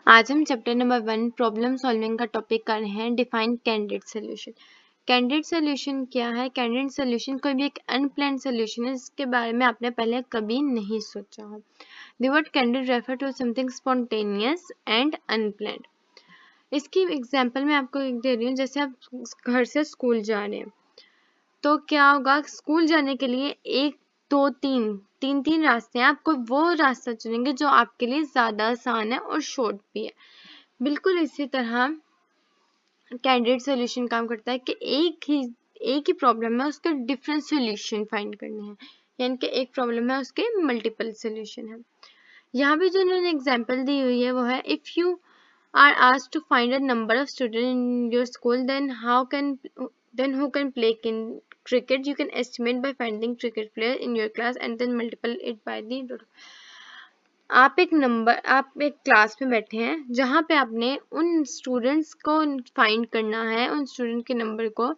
आज हम chapter number 1 problem solving का टॉपिक कर रहे हैं define candidate solution. Candidate solution क्या है? कैंडिडेट सोल्यूशन कोई भी एक अनप्लान्ड सोल्यूशन है जिसके बारे में आपने पहले कभी नहीं सोचा हो। The word candidate refer to something spontaneous and unplanned. इसकी एग्जांपल मैं आपको एक दे रही हूँ। जैसे आप घर से स्कूल जा रहे हैं तो क्या होगा, स्कूल जाने के लिए एक दो तीन रास्ते हैं। आपको वो रास्ता चुनेंगे जो आपके लिए ज्यादा आसान है और शॉर्ट भी है। बिल्कुल इसी तरह कैंडिडेट सोल्यूशन काम करता है कि एक ही प्रॉब्लम है, उसके डिफरेंट सोल्यूशन फाइंड करने हैं, यानी कि एक प्रॉब्लम है उसके मल्टीपल सोल्यूशन है। यहाँ पे जो उन्होंने एग्जांपल दी हुई है वो है, if you are asked to find a number of students in your school, then who can play cricket, you can estimate by finding cricket player in your class and then multiply it by the total. आप एक class में बैठे हैं जहाँ पे आपने उन students को फाइंड करना है, उन स्टूडेंट के नंबर को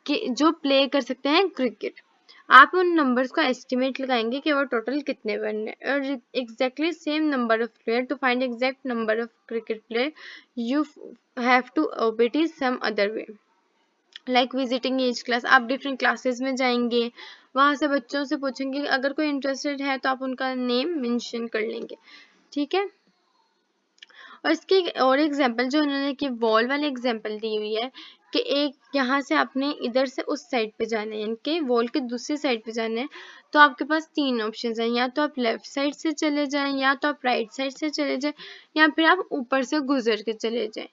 कि जो प्ले कर सकते हैं क्रिकेट। आप उन नंबर्स का एस्टिमेट लगाएंगे कि वो टोटल कितने बनने, और exactly same number of player to find exact number of cricket player you have to obtain is some other way like visiting each class. आप डिफरेंट क्लासेस में जाएंगे, वहां से बच्चों से पूछेंगे, अगर कोई इंटरेस्टेड है तो आप उनका नेम मेंशन कर लेंगे। ठीक है। और इसके और एग्जांपल जो उन्होंने कि वॉल वाले एग्जांपल दी हुई है कि एक यहाँ से आपने इधर से उस साइड पे जाना है, यानी कि वॉल के दूसरी साइड पे जाना है, तो आपके पास तीन ऑप्शंस हैं, या तो आप लेफ्ट साइड से चले जाएं, या तो आप राइट साइड से चले जाएं, या फिर आप ऊपर से गुजर के चले जाएं।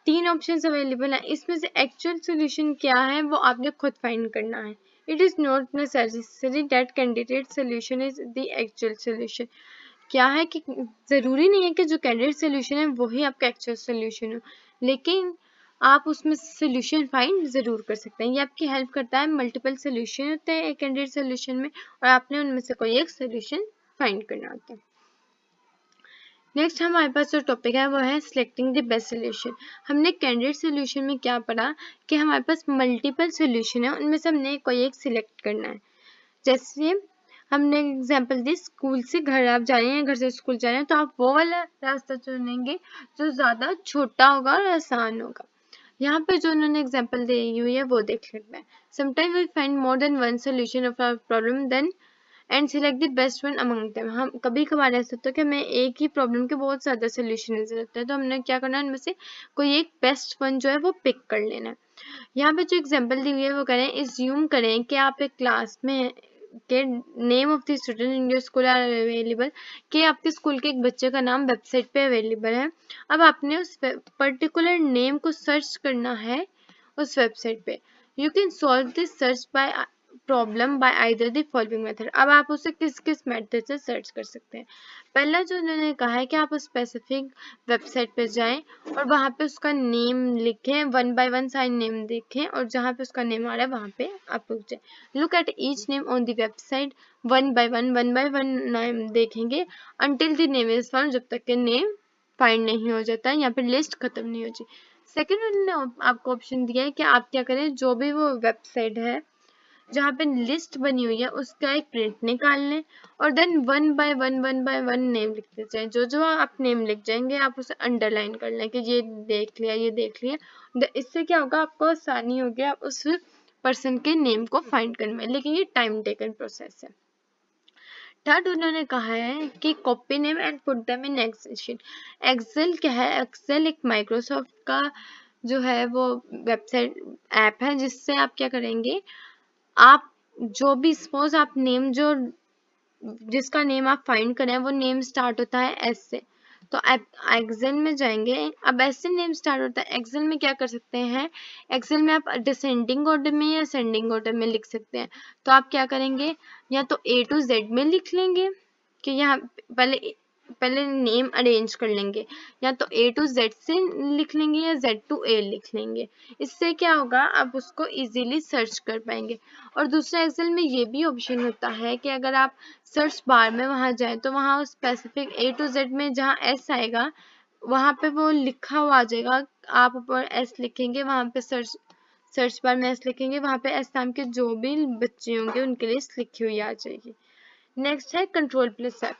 तीन ऑप्शंस अवेलेबल हैं। इसमें से एक्चुअल सोल्यूशन क्या है वो आपने खुद फाइंड करना है। It is not necessary that candidate solution is the actual solution. क्या है कि जरूरी नहीं है कि जो कैंडिडेट सोल्यूशन है वही आपका एक्चुअल सोल्यूशन हो, लेकिन आप उसमें सोल्यूशन फाइंड जरूर कर सकते हैं। ये आपकी हेल्प करता है। मल्टीपल सोल्यूशन होते हैं एक कैंडिडेट सोल्यूशन में, और आपने उनमें से कोई एक सोल्यूशन फाइंड करना होता है। नेक्स्ट हमारे पास जो टॉपिक है वो है सिलेक्टिंग द बेस्ट सोल्यूशन। हमने कैंडिडेट सोल्यूशन में क्या पढ़ा कि हमारे पास मल्टीपल सोल्यूशन है, उनमें से हमने कोई एक सिलेक्ट करना है। जैसे हमने एग्जांपल दी, स्कूल से घर आप जा रहे हैं, घर से स्कूल जा रहे हैं, तो आप वो वाला रास्ता चुनेंगे जो ज्यादा छोटा होगा और आसान होगा। यहाँ पे जो उन्होंने एग्जांपल दी हुई है वो देख लेते हैं। Sometime we find more than one solution of our problem then and select the best one among them. हम कभी कभार ऐसा होता है कि हमें एक ही प्रॉब्लम के बहुत ज्यादा सोल्यूशन नजर आता है, तो हमने क्या करना है, उनमें से कोई एक बेस्ट वन जो है वो पिक कर लेना है। यहाँ पे जो एग्जांपल दी हुई है वो करें, इज्यूम करें कि आप एक क्लास में के name of the student in your school are available, कि आपके स्कूल के एक बच्चे का नाम वेबसाइट पे अवेलेबल है। अब आपने उस पर्टिकुलर नेम को सर्च करना है उस वेबसाइट पे। You can solve this search by problem bye either the following method. अब आप उसे किस किस मेथड से सर्च कर सकते हैं। पहला जो उन्होंने कहा है कि आप उस स्पेसिफिक वेबसाइट पे जाएं और वहां पे उसका नेम लिखें, one by one sine name देखें, और जहां पे उसका नेम आ रहा है वहां पे आप रुक जाए। Look at each name on the website, one by one name देखेंगे until the name is found, जब तक के नेम फाइंड नहीं हो जाता है, यहाँ पे लिस्ट खत्म नहीं हो जाती। सेकेंड उन्होंने आपको ऑप्शन दिया है कि आप क्या करें, जो भी वो वेबसाइट है जहाँ पे लिस्ट बनी हुई है उसका एक प्रिंट निकाल लें, और then one by one name लिखते जाएं। जो जो आप नेम लिख जाएंगे आप उसे अंडरलाइन कर लें कि ये देख लिया, ये देख लिया। इससे क्या होगा, आपको आसानी होगी आप उस पर्सन के नेम को फाइंड करने में, लेकिन ये टाइम टेकन प्रोसेस है। थर्ड उन्होंने कहा है कि copy name and put them in excel sheet. Excel क्या है? एक्सेल एक माइक्रोसॉफ्ट का जो है वो वेबसाइट ऐप है, जिससे आप क्या करेंगे, आप जो भी सपोज आप नेम जो जिसका नेम आप फाइंड करें वो नेम स्टार्ट होता है एस से, तो आप एक्सेल में जाएंगे। अब ऐसे नेम स्टार्ट होता है, एक्सेल में क्या कर सकते हैं, एक्सेल में आप डिसेंडिंग ऑर्डर में या असेंडिंग ऑर्डर में लिख सकते हैं। तो आप क्या करेंगे, या तो ए टू जेड में लिख लेंगे कि यहाँ पहले पहले नेम अरेंज कर लेंगे, या तो ए टू जेड से लिख लेंगे या जेड टू ए लिख लेंगे। इससे क्या होगा, आप उसको इजीली सर्च कर पाएंगे। और दूसरा एक्सेल में ये भी ऑप्शन होता है कि अगर आप सर्च बार में वहां जाए तो वहां स्पेसिफिक ए टू जेड में जहां एस आएगा वहां पे वो लिखा हुआ आ जाएगा। आप ऊपर एस लिखेंगे, वहां पे सर्च बार में एस लिखेंगे, वहां पे एस नाम के जो भी बच्चे होंगे उनके लिस्ट लिखी हुई आ जाएगी। नेक्स्ट है control plus F.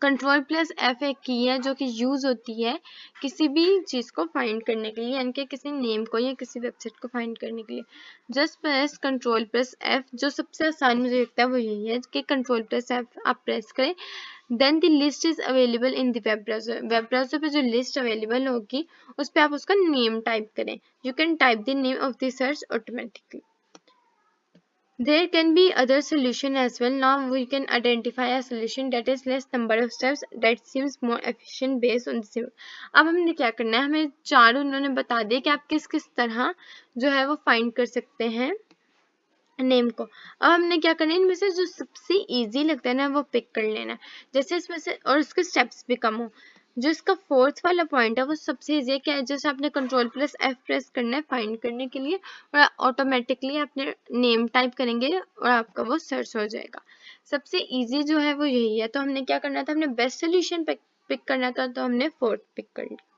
Control plus F एक की है जो कि यूज होती है किसी भी चीज को फाइंड करने के लिए, यानी कि किसी नेम को या किसी वेबसाइट को फाइंड करने के लिए। Just press control plus F, जो सबसे आसान मुझे लगता है वो यही है कि कंट्रोल प्लस F आप प्रेस करें, then the list is available in the web browser. Web browser पे जो लिस्ट अवेलेबल होगी उस पर आप उसका नेम टाइप करें। You can type the name of the search automatically. There can be other solution as well. Now we can identify a solution that is less number of steps that seems more efficient based on the. अब हमने क्या करना है, हमें चार उन्होंने बता दिया कि आप किस किस तरह जो है वो फाइंड कर सकते हैं नेम को। अब हमने क्या करना है, इनमें से जो सबसे इजी लगता है ना वो पिक कर लेना है, जैसे इसमें से, और उसके स्टेप्स भी कम हो। जो इसका फोर्थ वाला पॉइंट है वो सबसे इजी है, क्या है, जैसे आपने कंट्रोल प्लस F प्रेस करना है फाइंड करने के लिए और ऑटोमेटिकली अपने नेम टाइप करेंगे और आपका वो सर्च हो जाएगा। सबसे इजी जो है वो यही है। तो हमने क्या करना था, हमने बेस्ट सोल्यूशन पिक करना था, तो हमने फोर्थ पिक कर लिया।